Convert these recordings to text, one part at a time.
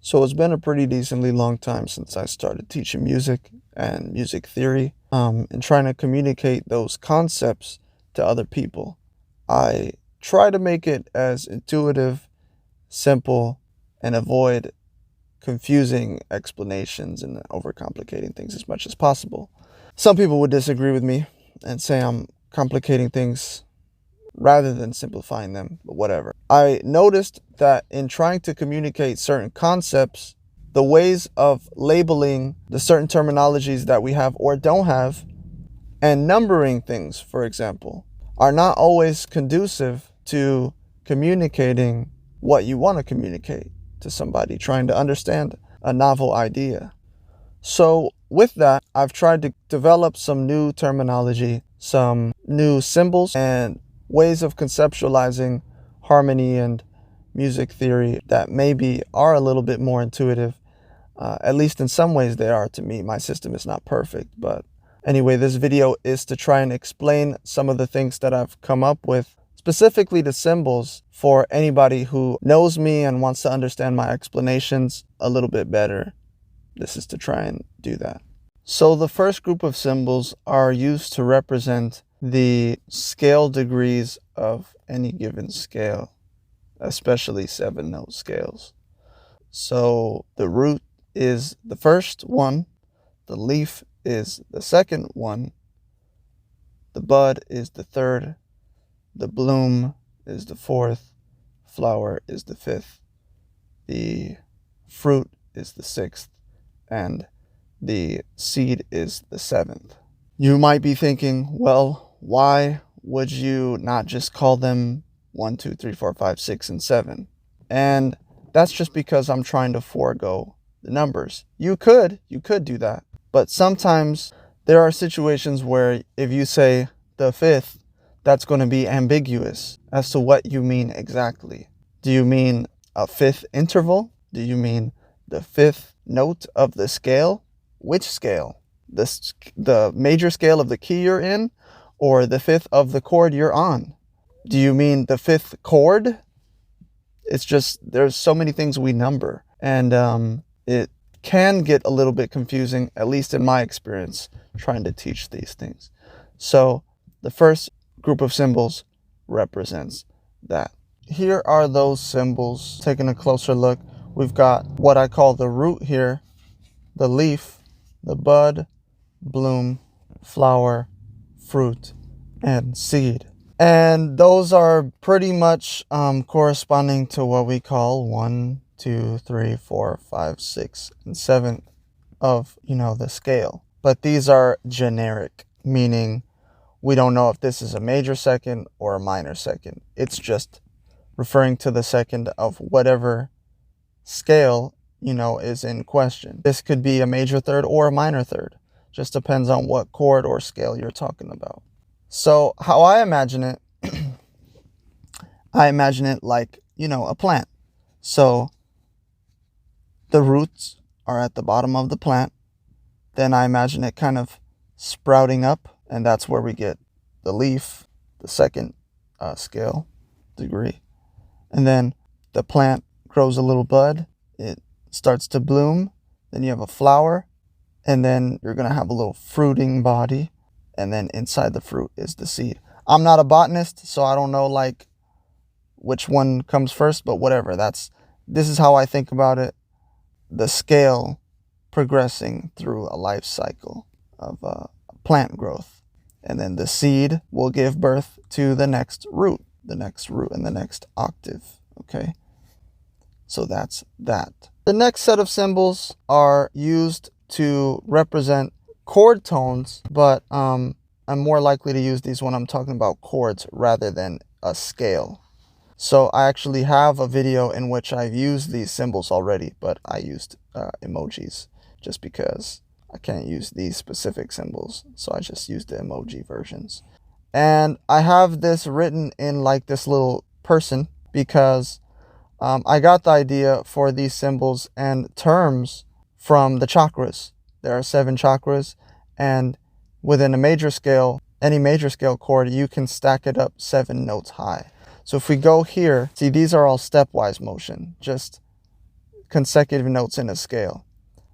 So it's been a pretty decently long time since I started teaching music and music theory, and trying to communicate those concepts to other people. I try to make it as intuitive, simple, and avoid confusing explanations and overcomplicating things as much as possible. Some people would disagree with me and say I'm complicating things rather than simplifying them, but whatever. I noticed that in trying to communicate certain concepts, the ways of labeling the certain terminologies that we have or don't have, and numbering things, for example, are not always conducive to communicating what you want to communicate to somebody trying to understand a novel idea. So with that, I've tried to develop some new terminology, some new symbols, and ways of conceptualizing harmony and music theory that maybe are a little bit more intuitive. At least in some ways they are to me. My system is not perfect, but anyway, this video is to try and explain some of the things that I've come up with, specifically the symbols, for anybody who knows me and wants to understand my explanations a little bit better. This is to try and do that. So the first group of symbols are used to represent the scale degrees of any given scale, especially 7-note scales. So the root is the first one, the leaf is the second one, the bud is the third, the bloom is the fourth, flower is the fifth, the fruit is the sixth, and the seed is the seventh. You might be thinking, well, why would you not just call them 1, 2, 3, 4, 5, 6, and 7? And that's just because I'm trying to forego the numbers. You could do that. But sometimes there are situations where if you say the fifth, that's going to be ambiguous as to what you mean exactly. Do you mean a fifth interval? Do you mean the fifth note of the scale? Which scale? The major scale of the key you're in, or the fifth of the chord you're on? Do you mean the fifth chord? It's just, there's so many things we number, and it can get a little bit confusing, at least in my experience, trying to teach these things. So the first group of symbols represents that. Here are those symbols. Taking a closer look, we've got what I call the root here, the leaf, the bud, bloom, flower, fruit, and seed. And those are pretty much corresponding to what we call 1, 2, 3, 4, 5, 6, and 7 of, the scale. But these are generic, meaning we don't know if this is a major second or a minor second. It's just referring to the second of whatever scale, is in question. This could be a major third or a minor third. Just depends on what chord or scale you're talking about. So how I imagine it, I imagine it like, a plant. So the roots are at the bottom of the plant. Then I imagine it kind of sprouting up, and that's where we get the leaf, the second scale degree. And then the plant grows a little bud. It starts to bloom. Then you have a flower, and then you're going to have a little fruiting body. And then inside the fruit is the seed. I'm not a botanist, so I don't know which one comes first, but whatever. This is how I think about it. The scale progressing through a life cycle of plant growth. And then the seed will give birth to the next root and the next octave. Okay? So that's that. The next set of symbols are used to represent chord tones, but I'm more likely to use these when I'm talking about chords rather than a scale. So I actually have a video in which I've used these symbols already, but I used emojis just because I can't use these specific symbols. So I just used the emoji versions. And I have this written in this little person because I got the idea for these symbols and terms from the chakras. There are 7 chakras, and within a major scale, any major scale chord, you can stack it up 7 notes high. So if we go here, see, these are all stepwise motion, just consecutive notes in a scale.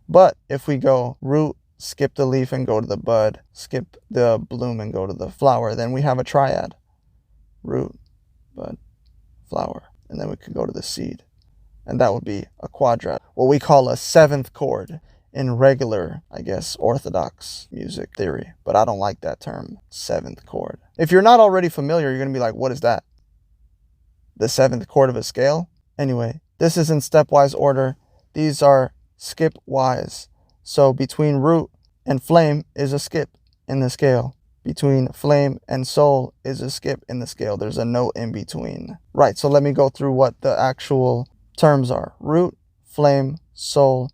But if we go root, skip the leaf and go to the bud, skip the bloom and go to the flower, then we have a triad. Root, bud, flower. And then we could go to the seed. And that would be a quadrat. What we call a seventh chord in regular, I guess, orthodox music theory. But I don't like that term, seventh chord. If you're not already familiar, you're going to be like, what is that? The seventh chord of a scale? Anyway, this is in stepwise order. These are skip-wise. So between root and flame is a skip in the scale. Between flame and soul is a skip in the scale. There's a note in between. Right, so let me go through what the actual terms are. Root, flame, soul,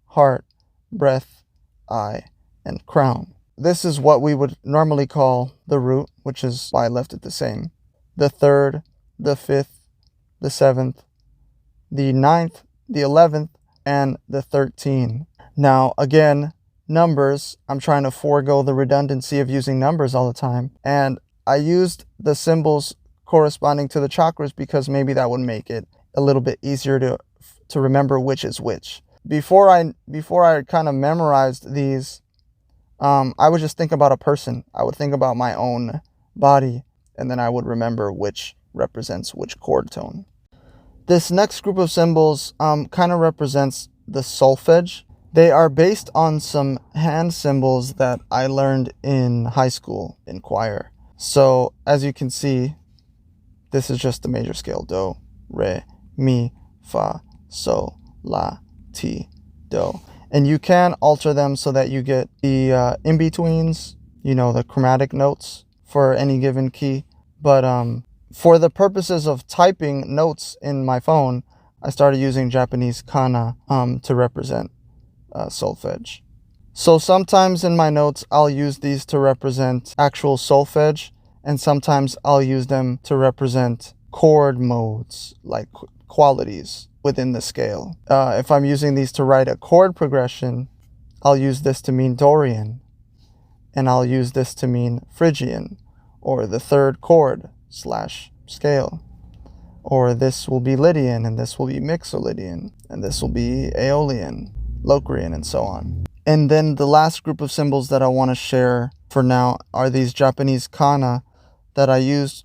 heart, breath, eye, and crown. This is what we would normally call the root, which is why I left it the same. The third, the fifth, the seventh, the ninth, the 11th, and the 13. Now, again, numbers, I'm trying to forego the redundancy of using numbers all the time. And I used the symbols corresponding to the chakras because maybe that would make it a little bit easier to remember which is which. Before I kind of memorized these, I would just think about a person. I would think about my own body, and then I would remember which represents which chord tone. This next group of symbols kind of represents the solfeg. They are based on some hand symbols that I learned in high school in choir. So as you can see, this is just the major scale: do, re, mi, fa, sol, la, ti, do. And you can alter them so that you get the in-betweens, the chromatic notes for any given key. But for the purposes of typing notes in my phone, I started using Japanese kana to represent solfeg. So sometimes in my notes, I'll use these to represent actual solfeg, and sometimes I'll use them to represent chord modes, like qualities within the scale. If I'm using these to write a chord progression, I'll use this to mean Dorian, and I'll use this to mean Phrygian, or the third chord / scale. Or this will be Lydian, and this will be Mixolydian, and this will be Aeolian, Locrian, and so on. And then the last group of symbols that I want to share for now are these Japanese kana that I use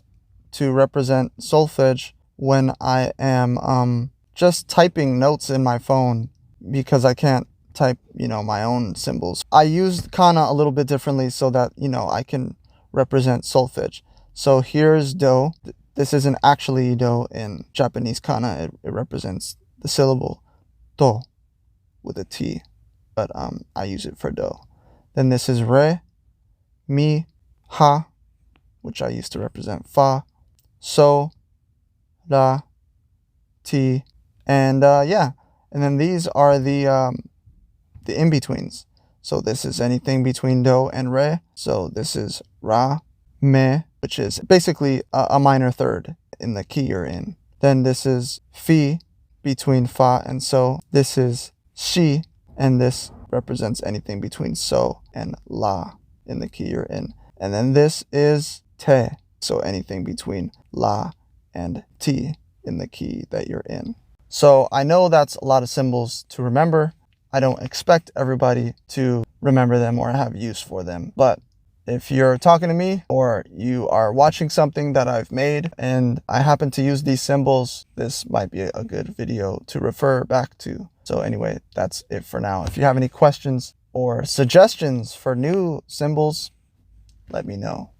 to represent solfeg when I am just typing notes in my phone because I can't type, my own symbols. I use kana a little bit differently so that, I can represent solfeg. So here's do. This isn't actually do in Japanese kana. It represents the syllable do with a T, but I use it for do. Then this is re, mi, ha, which I used to represent fa, so, la, ti, and yeah. And then these are the in-betweens. So this is anything between do and re. So this is ra, me, which is basically a minor third in the key you're in. Then this is fi, between fa and so. This is shi, and this represents anything between so and la in the key you're in. And then this is te, so anything between la and ti in the key that you're in. So I know that's a lot of symbols to remember. I don't expect everybody to remember them or have use for them, but if you're talking to me or you are watching something that I've made and I happen to use these symbols, this might be a good video to refer back to. So anyway, that's it for now. If you have any questions or suggestions for new symbols, let me know.